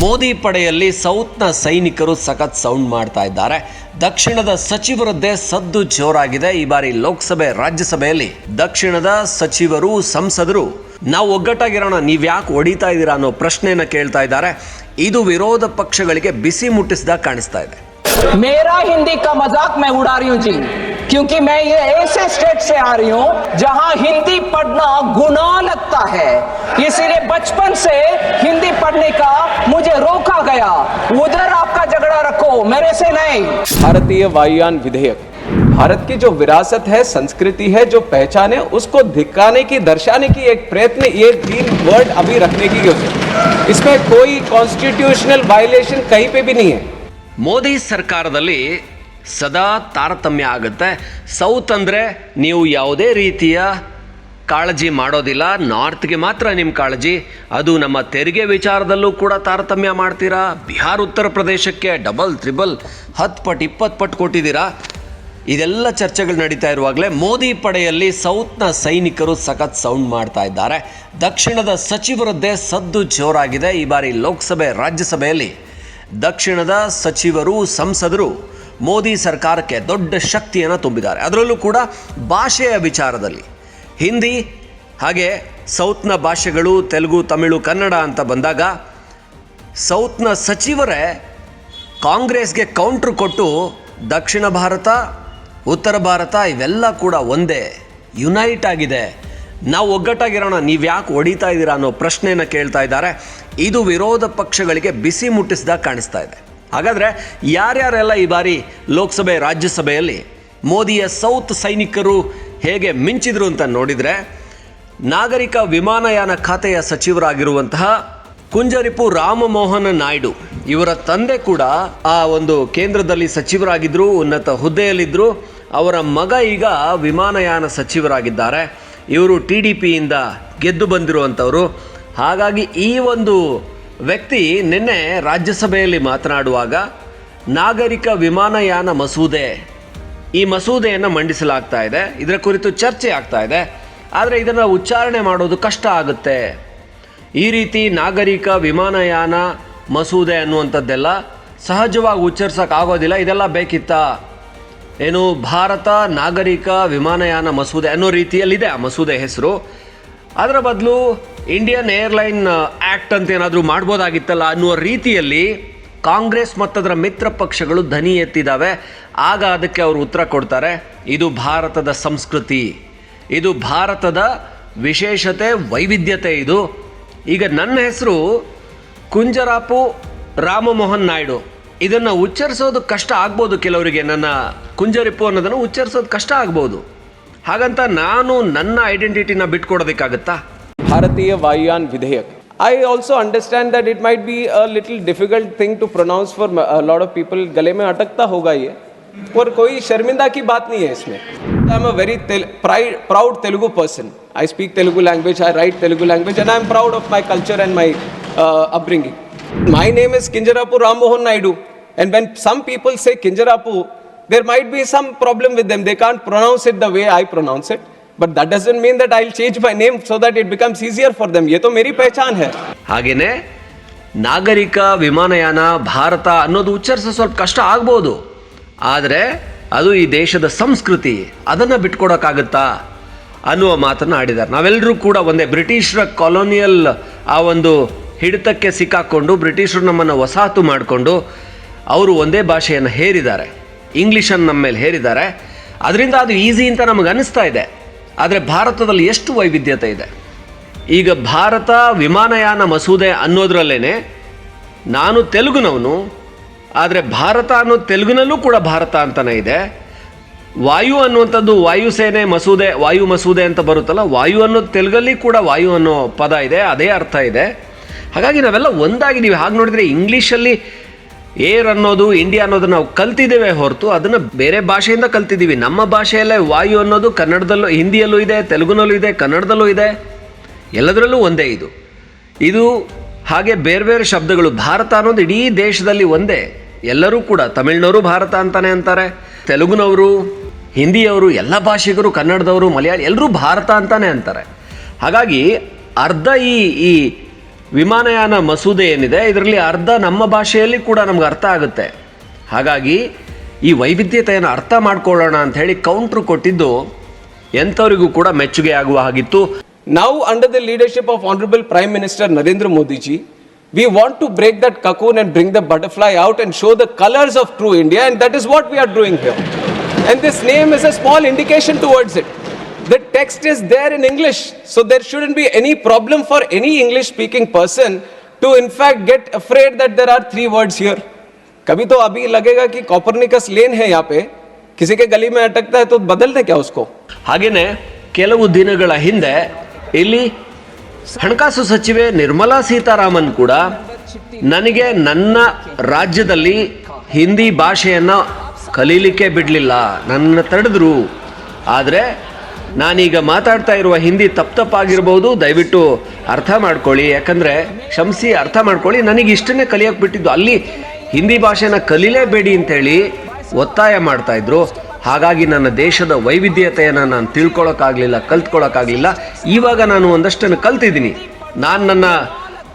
ಮೋದಿ ಪಡೆಯಲ್ಲಿ ಸೌತ್ನ ಸೈನಿಕರು ಸಖತ್ ಸೌಂಡ್ ಮಾಡ್ತಾ ಇದ್ದಾರೆ. ದಕ್ಷಿಣದ ಸಚಿವರದ್ದೇ ಸದ್ದು ಜೋರಾಗಿದೆ. ಈ ಬಾರಿ ಲೋಕಸಭೆ ರಾಜ್ಯಸಭೆಯಲ್ಲಿ ದಕ್ಷಿಣದ ಸಚಿವರು ಸಂಸದರು ನಾವು ಒಗ್ಗಟ್ಟಾಗಿರೋಣ, ನೀವ್ಯಾಕೆ ಹೊಡಿತಾ ಇದ್ದೀರಾ ಅನ್ನೋ ಪ್ರಶ್ನೆಯನ್ನ ಕೇಳ್ತಾ ಇದ್ದಾರೆ. ಇದು ವಿರೋಧ ಪಕ್ಷಗಳಿಗೆ ಬಿಸಿ ಮುಟ್ಟಿಸಿದಾಗ ಕಾಣಿಸ್ತಾ ಇದೆ. मेरा हिंदी का मजाक मैं उड़ा रही हूँ जी, क्योंकि मैं ये ऐसे स्टेट से आ रही हूँ जहाँ हिंदी पढ़ना गुनाह लगता है, इसीलिए बचपन से हिंदी पढ़ने का मुझे रोका गया. उधर आपका झगड़ा रखो, मेरे से नहीं. भारतीय वायुयान विधेयक भारत की जो विरासत है, संस्कृति है, जो पहचान है, उसको दिखाने की, दर्शाने की एक प्रयत्न, ये 3 वर्ड अभी रखने की योजना. इसमें कोई कॉन्स्टिट्यूशनल वायलेशन कहीं पे भी नहीं है. ಮೋದಿ ಸರ್ಕಾರದಲ್ಲಿ ಸದಾ ತಾರತಮ್ಯ ಆಗುತ್ತೆ. ಸೌತ್ ಅಂದರೆ ನೀವು ಯಾವುದೇ ರೀತಿಯ ಕಾಳಜಿ ಮಾಡೋದಿಲ್ಲ, ನಾರ್ತ್ಗೆ ಮಾತ್ರ ನಿಮ್ಮ ಕಾಳಜಿ. ಅದು ನಮ್ಮ ತೆರಿಗೆ ವಿಚಾರದಲ್ಲೂ ಕೂಡ ತಾರತಮ್ಯ ಮಾಡ್ತೀರಾ. ಬಿಹಾರ ಉತ್ತರ ಪ್ರದೇಶಕ್ಕೆ ಡಬಲ್ ತ್ರಿಬಲ್ 10 ಪಟ್ಟು 20 ಪಟ್ಟು ಕೊಟ್ಟಿದ್ದೀರಾ. ಇದೆಲ್ಲ ಚರ್ಚೆಗಳು ನಡೀತಾ ಇರುವಾಗಲೇ ಮೋದಿ ಪಡೆಯಲ್ಲಿ ಸೌತ್ನ ಸೈನಿಕರು ಸಖತ್ ಸೌಂಡ್ ಮಾಡ್ತಾ ಇದ್ದಾರೆ. ದಕ್ಷಿಣದ ಸಚಿವರದ್ದೇ ಸದ್ದು ಜೋರಾಗಿದೆ. ಈ ಬಾರಿ ಲೋಕಸಭೆ ರಾಜ್ಯಸಭೆಯಲ್ಲಿ ದಕ್ಷಿಣದ ಸಚಿವರು ಸಂಸದರು ಮೋದಿ ಸರ್ಕಾರಕ್ಕೆ ದೊಡ್ಡ ಶಕ್ತಿಯನ್ನು ತುಂಬಿದ್ದಾರೆ. ಅದರಲ್ಲೂ ಕೂಡ ಭಾಷೆಯ ವಿಚಾರದಲ್ಲಿ ಹಿಂದಿ ಹಾಗೆ ಸೌತ್ನ ಭಾಷೆಗಳು ತೆಲುಗು, ತಮಿಳು, ಕನ್ನಡ ಅಂತ ಬಂದಾಗ ಸೌತ್ನ ಸಚಿವರೇ ಕಾಂಗ್ರೆಸ್ಗೆ ಕೌಂಟ್ರ್ ಕೊಟ್ಟು ದಕ್ಷಿಣ ಭಾರತ ಉತ್ತರ ಭಾರತ ಇವೆಲ್ಲ ಕೂಡ ಒಂದೇ, ಯುನೈಟ್ ಆಗಿದೆ, ನಾವು ಒಗ್ಗಟ್ಟಾಗಿರೋಣ, ನೀವ್ಯಾಕೆ ಹೊಡಿತಾ ಇದ್ದೀರಾ ಅನ್ನೋ ಪ್ರಶ್ನೆಯನ್ನು ಕೇಳ್ತಾ ಇದ್ದಾರೆ. ಇದು ವಿರೋಧ ಪಕ್ಷಗಳಿಗೆ ಬಿಸಿ ಮುಟ್ಟಿಸಿದಾಗ ಕಾಣಿಸ್ತಾ ಇದೆ. ಹಾಗಾದರೆ ಯಾರ್ಯಾರೆಲ್ಲ ಈ ಬಾರಿ ಲೋಕಸಭೆ ರಾಜ್ಯಸಭೆಯಲ್ಲಿ ಮೋದಿಯ ಸೌತ್ ಸೈನಿಕರು ಹೇಗೆ ಮಿಂಚಿದ್ರು ಅಂತ ನೋಡಿದರೆ, ನಾಗರಿಕ ವಿಮಾನಯಾನ ಖಾತೆಯ ಸಚಿವರಾಗಿರುವಂತಹ ಕುಂಜರಿಪು ರಾಮಮೋಹನ್ ನಾಯ್ಡು ಇವರ ತಂದೆ ಕೂಡ ಆ ಒಂದು ಕೇಂದ್ರದಲ್ಲಿ ಸಚಿವರಾಗಿದ್ದರು, ಉನ್ನತ ಹುದ್ದೆಯಲ್ಲಿದ್ದರು. ಅವರ ಮಗ ಈಗ ವಿಮಾನಯಾನ ಸಚಿವರಾಗಿದ್ದಾರೆ. ಇವರು TDPಯಿಂದ ಗೆದ್ದು ಬಂದಿರುವಂಥವರು. ಹಾಗಾಗಿ ಈ ಒಂದು ವ್ಯಕ್ತಿ ನಿನ್ನೆ ರಾಜ್ಯಸಭೆಯಲ್ಲಿ ಮಾತನಾಡುವಾಗ ನಾಗರಿಕ ವಿಮಾನಯಾನ ಮಸೂದೆ, ಈ ಮಸೂದೆಯನ್ನು ಮಂಡಿಸಲಾಗ್ತಾ ಇದೆ, ಇದರ ಕುರಿತು ಚರ್ಚೆ ಆಗ್ತಾ ಇದೆ. ಆದರೆ ಇದನ್ನು ಉಚ್ಚಾರಣೆ ಮಾಡೋದು ಕಷ್ಟ ಆಗುತ್ತೆ. ಈ ರೀತಿ ನಾಗರಿಕ ವಿಮಾನಯಾನ ಮಸೂದೆ ಅನ್ನುವಂಥದ್ದೆಲ್ಲ ಸಹಜವಾಗಿ ಉಚ್ಚರಿಸೋಕ್ಕಾಗೋದಿಲ್ಲ. ಇದೆಲ್ಲ ಬೇಕಿತ್ತಾ? ಏನು ಭಾರತ ನಾಗರಿಕ ವಿಮಾನಯಾನ ಮಸೂದೆ ಅನ್ನೋ ರೀತಿಯಲ್ಲಿದೆ ಆ ಮಸೂದೆ ಹೆಸರು. ಅದರ ಬದಲು ಇಂಡಿಯನ್ ಏರ್ಲೈನ್ ಆ್ಯಕ್ಟ್ ಅಂತ ಏನಾದರೂ ಮಾಡ್ಬೋದಾಗಿತ್ತಲ್ಲ ಅನ್ನುವ ರೀತಿಯಲ್ಲಿ ಕಾಂಗ್ರೆಸ್ ಮತ್ತದರ ಮಿತ್ರ ಪಕ್ಷಗಳು ಧ್ವನಿ ಎತ್ತಿದ್ದಾವೆ. ಆಗ ಅದಕ್ಕೆ ಅವರು ಉತ್ತರ ಕೊಡ್ತಾರೆ, ಇದು ಭಾರತದ ಸಂಸ್ಕೃತಿ, ಇದು ಭಾರತದ ವಿಶೇಷತೆ, ವೈವಿಧ್ಯತೆ ಇದು. ಈಗ ನನ್ನ ಹೆಸರು ಕುಂಜರಾಪು ರಾಮಮೋಹನ್ ನಾಯ್ಡು, ಇದನ್ನು ಉಚ್ಚರಿಸೋದು ಕಷ್ಟ ಆಗ್ಬೋದು ಕೆಲವರಿಗೆ. ನನ್ನ ಕುಂಜರಿಪು ಅನ್ನೋದನ್ನು ಉಚ್ಚರಿಸೋದು ಕಷ್ಟ ಆಗ್ಬೋದು. ಹಾಗಂತ ನಾನು ನನ್ನ ಐಡೆಂಟಿಟಿನ ಬಿಟ್ಕೊಡೋದಕ್ಕಾಗತ್ತಾ? भारतीय वायुयान विधेयक. I also understand that it might be a little difficult thing to pronounce for a lot of people. गले में अटकता होगा ये, और कोई शर्मिंदा की बात नहीं है इसमें. I am a very proud Telugu person. I speak Telugu language, I write Telugu language, and I am proud of my culture and my upbringing. My name is Kinjarapu Rammohan Naidu, and when some people say Kinjarapu, there might be some problem with them. They can't pronounce it the way I pronounce it. But that doesn't mean that I'll change my name so that it becomes easier for them. ये तो मेरी पहचान है. ಹಾಗೇನೆ ನಾಗರಿಕ ವಿಮಾನಯಾನ ಭಾರತ ಅನ್ನೋದು ಉಚ್ಚರಿಸೋ ಸ್ವಲ್ಪ ಕಷ್ಟ ಆಗ್ಬೋದು. ಆದರೆ ಅದು ಈ ದೇಶದ ಸಂಸ್ಕೃತಿ, ಅದನ್ನು ಬಿಟ್ಕೊಡೋಕ್ಕಾಗುತ್ತಾ ಅನ್ನುವ ಮಾತನ್ನು ಆಡಿದ್ದಾರೆ. ನಾವೆಲ್ಲರೂ ಕೂಡ ಒಂದೇ. ಬ್ರಿಟಿಷರ ಕಾಲೋನಿಯಲ್ ಆ ಒಂದು ಹಿಡಿತಕ್ಕೆ ಸಿಕ್ಕಾಕೊಂಡು ಬ್ರಿಟಿಷರು ನಮ್ಮನ್ನು ವಸಾಹತು ಮಾಡಿಕೊಂಡು ಅವರು ಒಂದೇ ಭಾಷೆಯನ್ನು ಹೇರಿದ್ದಾರೆ, ಇಂಗ್ಲೀಷನ್ನು ನಮ್ಮ ಮೇಲೆ ಹೇರಿದ್ದಾರೆ. ಅದರಿಂದ ಅದು ಈಸಿ ಅಂತ ನಮಗೆ ಅನ್ನಿಸ್ತಾ ಇದೆ. ಆದರೆ ಭಾರತದಲ್ಲಿ ಎಷ್ಟು ವೈವಿಧ್ಯತೆ ಇದೆ. ಈಗ ಭಾರತ ವಿಮಾನಯಾನ ಮಸೂದೆ ಅನ್ನೋದ್ರಲ್ಲೇ ನಾನು ತೆಲುಗುನವನು, ಆದರೆ ಭಾರತ ಅನ್ನೋ ತೆಲುಗಿನಲ್ಲೂ ಕೂಡ ಭಾರತ ಅಂತಲೇ ಇದೆ. ವಾಯು ಅನ್ನುವಂಥದ್ದು ವಾಯುಸೇನೆ ಮಸೂದೆ, ವಾಯು ಮಸೂದೆ ಅಂತ ಬರುತ್ತಲ್ಲ, ವಾಯು ಅನ್ನೋದು ತೆಲುಗಲ್ಲಿ ಕೂಡ ವಾಯು ಅನ್ನೋ ಪದ ಇದೆ, ಅದೇ ಅರ್ಥ ಇದೆ. ಹಾಗಾಗಿ ನಾವೆಲ್ಲ ಒಂದಾಗಿದ್ದೀವಿ. ಹಾಗೆ ನೋಡಿದರೆ ಇಂಗ್ಲೀಷಲ್ಲಿ ಏರ್ ಅನ್ನೋದು ಇಂಡಿಯಾ ಅನ್ನೋದು ನಾವು ಕಲ್ತಿದ್ದೇವೆ ಹೊರತು ಅದನ್ನು ಬೇರೆ ಭಾಷೆಯಿಂದ ಕಲ್ತಿದ್ದೀವಿ. ನಮ್ಮ ಭಾಷೆಯಲ್ಲೇ ವಾಯು ಅನ್ನೋದು ಕನ್ನಡದಲ್ಲೂ, ಹಿಂದಿಯಲ್ಲೂ ಇದೆ, ತೆಲುಗುನಲ್ಲೂ ಇದೆ, ಕನ್ನಡದಲ್ಲೂ ಇದೆ, ಎಲ್ಲದರಲ್ಲೂ ಒಂದೇ ಇದು. ಹಾಗೆ ಬೇರೆ ಬೇರೆ ಶಬ್ದಗಳು. ಭಾರತ ಅನ್ನೋದು ಇಡೀ ದೇಶದಲ್ಲಿ ಒಂದೇ. ಎಲ್ಲರೂ ಕೂಡ ತಮಿಳ್ನವರು ಭಾರತ ಅಂತಾನೆ ಅಂತಾರೆ, ತೆಲುಗುನವರು, ಹಿಂದಿಯವರು, ಎಲ್ಲ ಭಾಷಿಗರು, ಕನ್ನಡದವರು, ಮಲಯಾಳಿ ಎಲ್ಲರೂ ಭಾರತ ಅಂತಾನೆ ಅಂತಾರೆ. ಹಾಗಾಗಿ ಅರ್ಧ ಈ ವಿಮಾನಯಾನ ಮಸೂದೆ ಏನಿದೆ ಇದರಲ್ಲಿ ಅರ್ಧ ನಮ್ಮ ಭಾಷೆಯಲ್ಲಿ ಕೂಡ ನಮ್ಗೆ ಅರ್ಥ ಆಗುತ್ತೆ. ಹಾಗಾಗಿ ಈ ವೈವಿಧ್ಯತೆಯನ್ನು ಅರ್ಥ ಮಾಡ್ಕೊಳ್ಳೋಣ ಅಂತ ಹೇಳಿ ಕೌಂಟ್ರು ಕೊಟ್ಟಿದ್ದು ಎಂಥವರಿಗೂ ಕೂಡ ಮೆಚ್ಚುಗೆ ಆಗುವ ಹಾಗಿತ್ತು. Now, under the leadership of Honorable Prime Minister Narendra Modi ji, we want to break that cocoon and bring the butterfly out and show the colors of true India, and that is what we are doing here. And this name is a small indication towards it. The text is there in English, so there shouldn't be any problem for any English-speaking person to in fact get afraid that there are 3 words here. कभी तो अभी लगेगा कि Copernicus lane है यहाँ पे, किसी के गली में अटकता है तो बदल दे क्या उसको. ಹಾಗೆಯೇ ಕೆಲವು ದಿನಗಳ ಹಿಂದೆ ಇಲ್ಲಿ ಹಣಕಾಸು ಸಚಿವೆ ನಿರ್ಮಲಾ ಸೀತಾರಾಮನ್ ಕೂಡ ನನಗೆ ನನ್ನ ರಾಜ್ಯದಲ್ಲಿ ಹಿಂದಿ ಭಾಷೆಯನ್ನು ಕಲೀಲಿಕ್ಕೆ ಬಿಡಲಿಲ್ಲ, ನನ್ನ ತಡೆದ್ರು. ಆದರೆ ನಾನೀಗ ಮಾತಾಡ್ತಾ ಇರುವ ಹಿಂದಿ ತಪ್ಪಾಗಿರ್ಬೋದು, ದಯವಿಟ್ಟು ಅರ್ಥ ಮಾಡ್ಕೊಳ್ಳಿ, ಯಾಕಂದರೆ ಕ್ಷಮಿಸಿ ಅರ್ಥ ಮಾಡ್ಕೊಳ್ಳಿ, ನನಗೆ ಇಷ್ಟನ್ನೇ ಕಲಿಯೋಕೆ ಬಿಟ್ಟಿದ್ದು. ಅಲ್ಲಿ ಹಿಂದಿ ಭಾಷೆನ ಕಲೀಲೇಬೇಡಿ ಅಂತೇಳಿ ಒತ್ತಾಯ ಮಾಡ್ತಾಯಿದ್ರು. ಹಾಗಾಗಿ ನನ್ನ ದೇಶದ ವೈವಿಧ್ಯತೆಯನ್ನು ನಾನು ತಿಳ್ಕೊಳ್ಳೋಕ್ಕಾಗಲಿಲ್ಲ, ಕಲ್ತ್ಕೊಳ್ಳೋಕ್ಕಾಗಲಿಲ್ಲ. ಇವಾಗ ನಾನು ಒಂದಷ್ಟನ್ನು ಕಲ್ತಿದ್ದೀನಿ. ನಾನು ನನ್ನ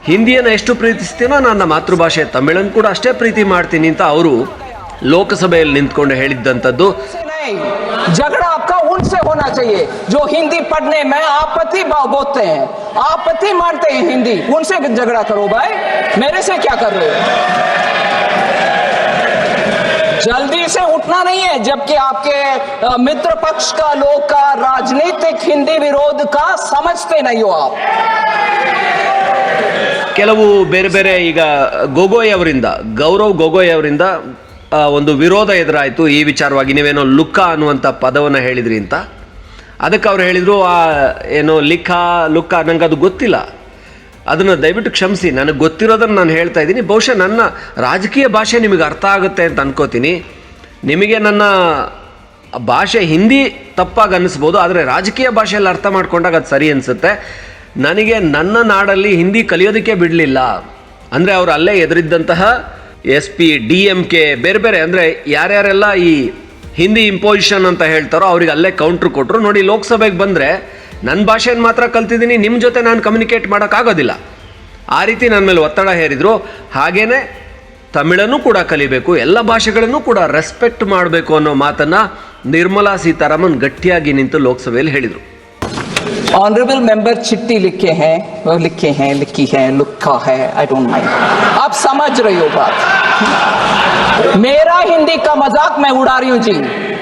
ಹಿಂದಿಯನ್ನು ಎಷ್ಟು ಪ್ರೀತಿಸ್ತೀನೋ ನನ್ನ ಮಾತೃಭಾಷೆ ತಮಿಳನ್ನು ಕೂಡ ಅಷ್ಟೇ ಪ್ರೀತಿ ಮಾಡ್ತೀನಿ ಅಂತ ಅವರು ಲೋಕಸಭೆಯಲ್ಲಿ ನಿಂತ್ಕೊಂಡು ಹೇಳಿದ್ದಂಥದ್ದು. झगड़ा आपका उनसे होना चाहिए जो हिंदी पढ़ने में आपत्ति बोलते हैं, आपत्ति मानते हैं हिंदी, उनसे झगड़ा करो भाई, मेरे से क्या कर रहे हो. जल्दी से उठना नहीं है, जबकि आपके मित्र पक्ष का लोग का राजनीतिक हिंदी विरोध का समझते नहीं हो आप. ಕೆಲವು ಬೇರೆ ಬೇರೆ ಈಗ ಗೊಗೋಯ್ ಅವರಿಂದ, ಗೌರವ್ ಗೊಗೋಯ್ ಅವರಿಂದ ಒಂದು ವಿರೋಧ ಎದುರಾಯಿತು ಈ ವಿಚಾರವಾಗಿ. ನೀವೇನೋ ಲುಕ್ಕ ಅನ್ನುವಂಥ ಪದವನ್ನು ಹೇಳಿದ್ರಿ ಅಂತ. ಅದಕ್ಕೆ ಅವ್ರು ಹೇಳಿದರು ಏನೋ ಲುಕ್ಕ ನಂಗೆ ಅದು ಗೊತ್ತಿಲ್ಲ, ಅದನ್ನು ದಯವಿಟ್ಟು ಕ್ಷಮಿಸಿ, ನನಗೆ ಗೊತ್ತಿರೋದನ್ನು ನಾನು ಹೇಳ್ತಾ ಇದ್ದೀನಿ. ಬಹುಶಃ ನನ್ನ ರಾಜಕೀಯ ಭಾಷೆ ನಿಮಗೆ ಅರ್ಥ ಆಗುತ್ತೆ ಅಂತ ಅನ್ಕೋತೀನಿ. ನಿಮಗೆ ನನ್ನ ಭಾಷೆ ಹಿಂದಿ ತಪ್ಪಾಗಿ ಅನ್ನಿಸ್ಬೋದು, ಆದರೆ ರಾಜಕೀಯ ಭಾಷೆಯಲ್ಲಿ ಅರ್ಥ ಮಾಡ್ಕೊಂಡಾಗ ಅದು ಸರಿ ಅನಿಸುತ್ತೆ. ನನಗೆ ನನ್ನ ನಾಡಲ್ಲಿ ಹಿಂದಿ ಕಲಿಯೋದಕ್ಕೆ ಬಿಡಲಿಲ್ಲ ಅಂದರೆ ಅವರು ಅಲ್ಲೇ ಎದುರಿದ್ದಂತಹ SP, DMK ಬೇರೆ ಬೇರೆ ಅಂದರೆ ಯಾರ್ಯಾರೆಲ್ಲ ಈ ಹಿಂದಿ ಇಂಪೋಸಿಷನ್ ಅಂತ ಹೇಳ್ತಾರೋ ಅವ್ರಿಗೆ ಅಲ್ಲೇ ಕೌಂಟ್ರ್ ಕೊಟ್ಟರು. ನೋಡಿ, ಲೋಕಸಭೆಗೆ ಬಂದರೆ ನನ್ನ ಭಾಷೆಯನ್ನು ಮಾತ್ರ ಕಲ್ತಿದ್ದೀನಿ, ನಿಮ್ಮ ಜೊತೆ ನಾನು ಕಮ್ಯುನಿಕೇಟ್ ಮಾಡೋಕ್ಕಾಗೋದಿಲ್ಲ, ಆ ರೀತಿ ನನ್ನ ಮೇಲೆ ಒತ್ತಡ ಹೇರಿದರು. ಹಾಗೇ ತಮಿಳನ್ನು ಕೂಡ ಕಲಿಬೇಕು, ಎಲ್ಲ ಭಾಷೆಗಳನ್ನು ಕೂಡ ರೆಸ್ಪೆಕ್ಟ್ ಮಾಡಬೇಕು ಅನ್ನೋ ಮಾತನ್ನು ನಿರ್ಮಲಾ ಸೀತಾರಾಮನ್ ಗಟ್ಟಿಯಾಗಿ ನಿಂತು ಲೋಕಸಭೆಯಲ್ಲಿ ಹೇಳಿದರು. ऑनरेबल मेंबर चिट्ठी लिखी है, लुक्का है, आई डोंट माइंड. आप समझ रही हो बात. मेरा हिंदी का मजाक मैं उड़ा रही हूं जी,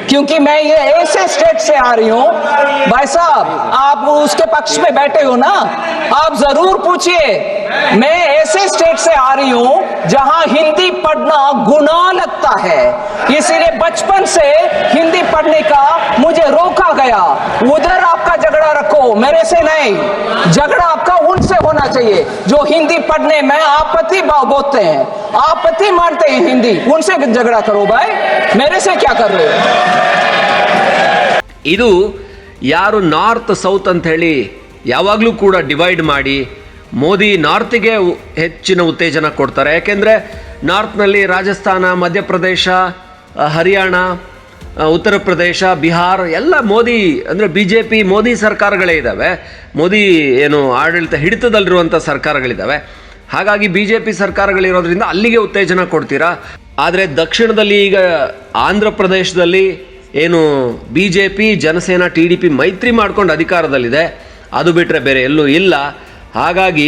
क्योंकि मैं ये ऐसे स्टेट से आ रही हूं. भाई साहब, आप उसके पक्ष में बैठे हो ना, आप जरूर पूछिए. मैं ऐसे स्टेट से आ रही हूं जहां हिंदी पढ़ना गुनाह लगता है, इसीलिए बचपन से हिंदी पढ़ने का मुझे रोका गया. उधर आपका झगड़ा रखो, मेरे से नहीं. झगड़ा आपका उनसे होना चाहिए जो हिंदी पढ़ने में आपत्ति बोलते हैं, आपत्ति मानते हैं हिंदी, उनसे झगड़ा करो भाई, मेरे से क्या कर रहे हो. ಇದು ಯಾರು ನಾರ್ತ್ ಸೌತ್ ಅಂತ ಹೇಳಿ ಯಾವಾಗಲೂ ಕೂಡ ಡಿವೈಡ್ ಮಾಡಿ ಮೋದಿ ನಾರ್ತಿಗೆ ಹೆಚ್ಚಿನ ಉತ್ತೇಜನ ಕೊಡ್ತಾರೆ. ಯಾಕೆಂದರೆ ನಾರ್ತ್ನಲ್ಲಿ ರಾಜಸ್ಥಾನ, ಮಧ್ಯಪ್ರದೇಶ, ಹರಿಯಾಣ, ಉತ್ತರ ಪ್ರದೇಶ, ಬಿಹಾರ್ ಎಲ್ಲ ಮೋದಿ ಅಂದರೆ BJP ಮೋದಿ ಸರ್ಕಾರಗಳೇ ಇದ್ದಾವೆ. ಮೋದಿ ಏನು ಆಡಳಿತ ಹಿಡಿತದಲ್ಲಿರುವಂಥ ಸರ್ಕಾರಗಳಿದ್ದಾವೆ. ಹಾಗಾಗಿ BJP ಸರ್ಕಾರಗಳಿರೋದ್ರಿಂದ ಅಲ್ಲಿಗೆ ಉತ್ತೇಜನ ಕೊಡ್ತೀರಾ. ಆದರೆ ದಕ್ಷಿಣದಲ್ಲಿ ಈಗ ಆಂಧ್ರ ಪ್ರದೇಶದಲ್ಲಿ ಏನು BJP, ಜನಸೇನಾ, TDP ಮೈತ್ರಿ ಮಾಡ್ಕೊಂಡು ಅಧಿಕಾರದಲ್ಲಿದೆ, ಅದು ಬಿಟ್ಟರೆ ಬೇರೆ ಎಲ್ಲೂ ಇಲ್ಲ. ಹಾಗಾಗಿ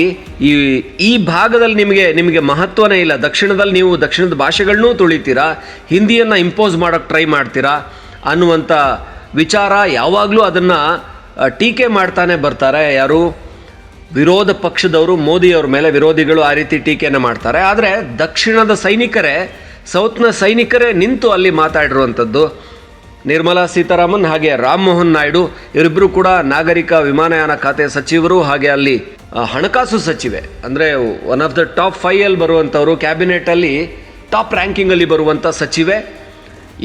ಈ ಭಾಗದಲ್ಲಿ ನಿಮಗೆ ಮಹತ್ವನೇ ಇಲ್ಲ. ದಕ್ಷಿಣದಲ್ಲಿ ನೀವು ದಕ್ಷಿಣದ ಭಾಷೆಗಳನ್ನೂ ತುಳಿತೀರಾ, ಹಿಂದಿಯನ್ನು ಇಂಪೋಸ್ ಮಾಡೋಕ್ಕೆ ಟ್ರೈ ಮಾಡ್ತೀರಾ ಅನ್ನುವಂಥ ವಿಚಾರ ಯಾವಾಗಲೂ ಅದನ್ನು ಟೀಕೆ ಮಾಡ್ತಾನೆ ಬರ್ತಾರೆ. ಯಾರು ವಿರೋಧ ಪಕ್ಷದವರು, ಮೋದಿಯವ್ರ ಮೇಲೆ ವಿರೋಧಿಗಳು ಆ ರೀತಿ ಟೀಕೆಯನ್ನು ಮಾಡ್ತಾರೆ. ಆದರೆ ದಕ್ಷಿಣದ ಸೈನಿಕರೇ, ಸೌತ್ನ ಸೈನಿಕರೇ ನಿಂತು ಅಲ್ಲಿ ಮಾತಾಡಿರುವಂಥದ್ದು. ನಿರ್ಮಲಾ ಸೀತಾರಾಮನ್ ಹಾಗೆ ರಾಮ್ ಮೋಹನ್ ನಾಯ್ಡು ಇವರಿಬ್ಬರು ಕೂಡ ನಾಗರಿಕ ವಿಮಾನಯಾನ ಖಾತೆ ಸಚಿವರು, ಹಾಗೆ ಅಲ್ಲಿ ಹಣಕಾಸು ಸಚಿವೆ ಅಂದರೆ ಒನ್ ಆಫ್ ದ ಟಾಪ್ 5 ಅಲ್ಲಿ ಬರುವಂಥವರು, ಕ್ಯಾಬಿನೆಟಲ್ಲಿ ಟಾಪ್ ರ್ಯಾಂಕಿಂಗಲ್ಲಿ ಬರುವಂಥ ಸಚಿವೆ.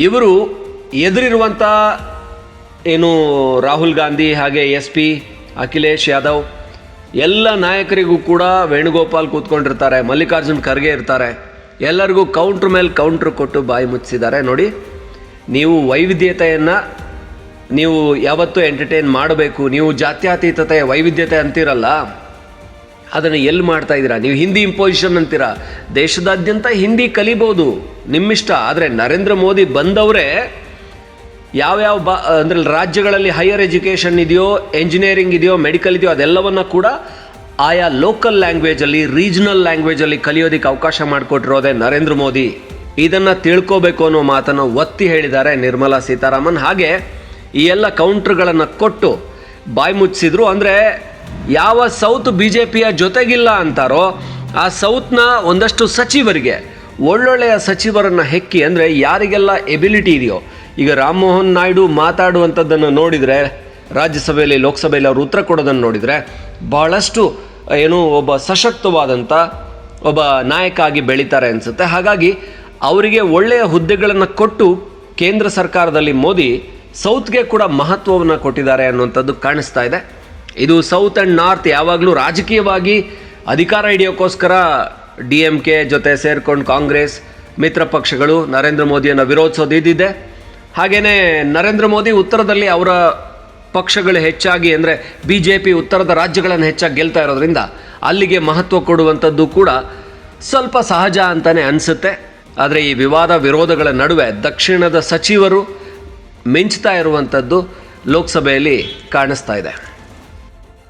ಇವರು ಎದುರಿರುವಂಥ ಏನು ರಾಹುಲ್ ಗಾಂಧಿ, ಹಾಗೆ SP ಅಖಿಲೇಶ್ ಯಾದವ್, ಎಲ್ಲ ನಾಯಕರಿಗೂ ಕೂಡ ವೇಣುಗೋಪಾಲ್ ಕೂತ್ಕೊಂಡಿರ್ತಾರೆ, ಮಲ್ಲಿಕಾರ್ಜುನ್ ಖರ್ಗೆ ಇರ್ತಾರೆ. ಎಲ್ಲರಿಗೂ ಕೌಂಟ್ರ್ ಮೇಲೆ ಕೌಂಟ್ರ್ ಕೊಟ್ಟು ಬಾಯಿ ಮುಚ್ಚಿಸಿದ್ದಾರೆ. ನೋಡಿ, ನೀವು ವೈವಿಧ್ಯತೆಯನ್ನು ನೀವು ಯಾವತ್ತೂ ಎಂಟರ್ಟೈನ್ ಮಾಡಬೇಕು. ನೀವು ಜಾತ್ಯತೀತತೆ, ವೈವಿಧ್ಯತೆ ಅಂತಿರಲ್ಲ, ಅದನ್ನು ಎಲ್ಲಿ ಮಾಡ್ತಾ ಇದ್ದೀರಾ? ನೀವು ಹಿಂದಿ ಇಂಪೋಸಿಷನ್ ಅಂತೀರಾ. ದೇಶದಾದ್ಯಂತ ಹಿಂದಿ ಕಲಿಬೋದು, ನಿಮ್ಮಿಷ್ಟ. ಆದರೆ ನರೇಂದ್ರ ಮೋದಿ ಬಂದವರೇ ಯಾವ್ಯಾವ ಅಂದರೆ ರಾಜ್ಯಗಳಲ್ಲಿ ಹೈಯರ್ ಎಜುಕೇಷನ್ ಇದೆಯೋ, ಎಂಜಿನಿಯರಿಂಗ್ ಇದೆಯೋ, ಮೆಡಿಕಲ್ ಇದೆಯೋ, ಅದೆಲ್ಲವನ್ನ ಕೂಡ ಆಯಾ ಲೋಕಲ್ ಲ್ಯಾಂಗ್ವೇಜಲ್ಲಿ, ರೀಜನಲ್ ಲ್ಯಾಂಗ್ವೇಜಲ್ಲಿ ಕಲಿಯೋದಕ್ಕೆ ಅವಕಾಶ ಮಾಡಿಕೊಟ್ಟಿರೋದೇ ನರೇಂದ್ರ ಮೋದಿ. ಇದನ್ನು ತಿಳ್ಕೋಬೇಕು ಅನ್ನೋ ಮಾತನ್ನು ಒತ್ತಿ ಹೇಳಿದ್ದಾರೆ ನಿರ್ಮಲಾ ಸೀತಾರಾಮನ್. ಹಾಗೆ ಈ ಎಲ್ಲ ಕೌಂಟ್ರ್ಗಳನ್ನು ಕೊಟ್ಟು ಬಾಯಿ ಮುಚ್ಚಿಸಿದ್ರು. ಅಂದರೆ ಯಾವ ಸೌತ್ BJPಯ ಜೊತೆಗಿಲ್ಲ ಅಂತಾರೋ ಆ ಸೌತ್ನ ಒಂದಷ್ಟು ಸಚಿವರಿಗೆ, ಒಳ್ಳೊಳ್ಳೆಯ ಸಚಿವರನ್ನು ಹೆಕ್ಕಿ, ಅಂದರೆ ಯಾರಿಗೆಲ್ಲ ಎಬಿಲಿಟಿ ಇದೆಯೋ, ಈಗ ರಾಮಮೋಹನ್ ನಾಯ್ಡು ಮಾತಾಡುವಂಥದ್ದನ್ನು ನೋಡಿದರೆ, ರಾಜ್ಯಸಭೆಯಲ್ಲಿ ಲೋಕಸಭೆಯಲ್ಲಿ ಅವರು ಉತ್ತರ ಕೊಡೋದನ್ನು ನೋಡಿದರೆ ಬಹಳಷ್ಟು ಒಬ್ಬ ಸಶಕ್ತವಾದಂಥ ಒಬ್ಬ ನಾಯಕ ಆಗಿ ಬೆಳೀತಾರೆ ಅನಿಸುತ್ತೆ. ಹಾಗಾಗಿ ಅವರಿಗೆ ಒಳ್ಳೆಯ ಹುದ್ದೆಗಳನ್ನು ಕೊಟ್ಟು ಕೇಂದ್ರ ಸರ್ಕಾರದಲ್ಲಿ ಮೋದಿ ಸೌತ್ಗೆ ಕೂಡ ಮಹತ್ವವನ್ನು ಕೊಟ್ಟಿದ್ದಾರೆ ಅನ್ನುವಂಥದ್ದು ಕಾಣಿಸ್ತಾ ಇದೆ. ಇದು ಸೌತ್ ಆ್ಯಂಡ್ ನಾರ್ತ್ ಯಾವಾಗಲೂ ರಾಜಕೀಯವಾಗಿ ಅಧಿಕಾರ ಹಿಡಿಯೋಕ್ಕೋಸ್ಕರ DMK ಜೊತೆ ಸೇರ್ಕೊಂಡು ಕಾಂಗ್ರೆಸ್ ಮಿತ್ರ ಪಕ್ಷಗಳು ನರೇಂದ್ರ ಮೋದಿಯನ್ನು ವಿರೋಧಿಸೋದು ಇದ್ದಿದೆ. ಹಾಗೆಯೇ ನರೇಂದ್ರ ಮೋದಿ ಉತ್ತರದಲ್ಲಿ ಅವರ ಪಕ್ಷಗಳು ಹೆಚ್ಚಾಗಿ, ಅಂದರೆ BJP ಉತ್ತರದ ರಾಜ್ಯಗಳನ್ನು ಹೆಚ್ಚಾಗಿ ಗೆಲ್ತಾ ಇರೋದ್ರಿಂದ ಅಲ್ಲಿಗೆ ಮಹತ್ವ ಕೊಡುವಂಥದ್ದು ಕೂಡ ಸ್ವಲ್ಪ ಸಹಜ ಅಂತಲೇ ಅನಿಸುತ್ತೆ. ಆದರೆ ಈ ವಿವಾದ ವಿರೋಧಗಳ ನಡುವೆ ದಕ್ಷಿಣದ ಸಚಿವರು ಮಿಂಚ್ತಾ ಇರುವಂಥದ್ದು ಲೋಕಸಭೆಯಲ್ಲಿ ಕಾಣಿಸ್ತಾ ಇದೆ.